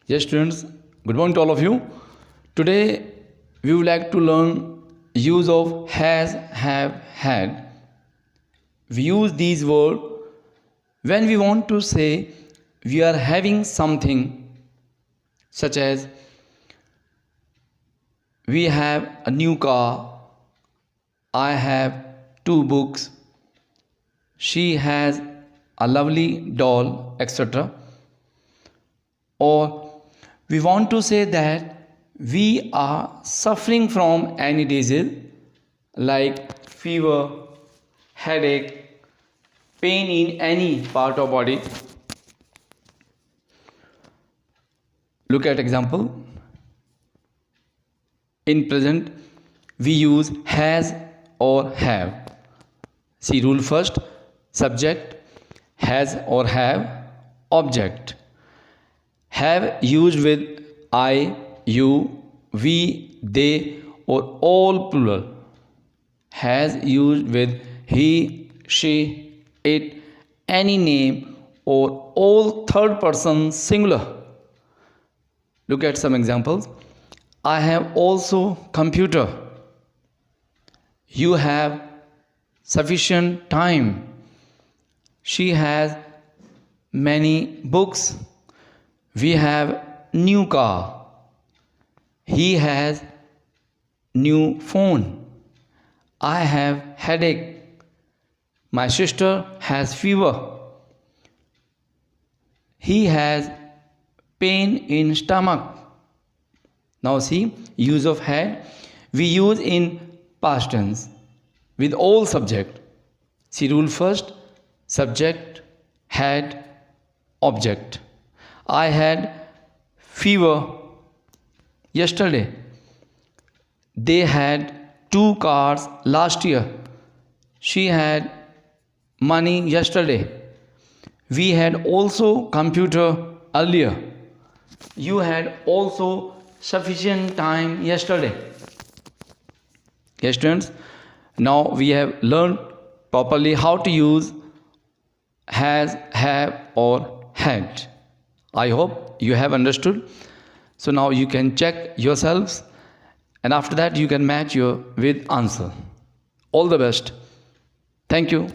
Yes, students, good morning to all of you. Today, we would like to learn use of has, have, had. We use these words when we want to say we are having something, such as we have a new car, I have 2 books, she has a lovely doll, etc. Or we want to say that we are suffering from any disease like fever, headache, pain in any part of body. Look at example. In present, we use has or have. See rule first. Subject, has or have, object. Have used with I, you, we, they or all plural. Has used with he, she, it, any name or all third person singular. Look at some examples. I have also computer. You have sufficient time. She has many books. We have new car. He has new phone. I have headache. My sister has fever. He has pain in stomach. Now see, use of had. We use in past tense with all subject. See rule first. Subject, had, object. I had fever yesterday. They had 2 cars last year. She had money yesterday. We had also computer earlier. You had also sufficient time yesterday. Yes, students. Now we have learned properly how to use has, have or had. I hope you have understood. So now you can check yourselves and after that you can match your with answer. All the best. Thank you.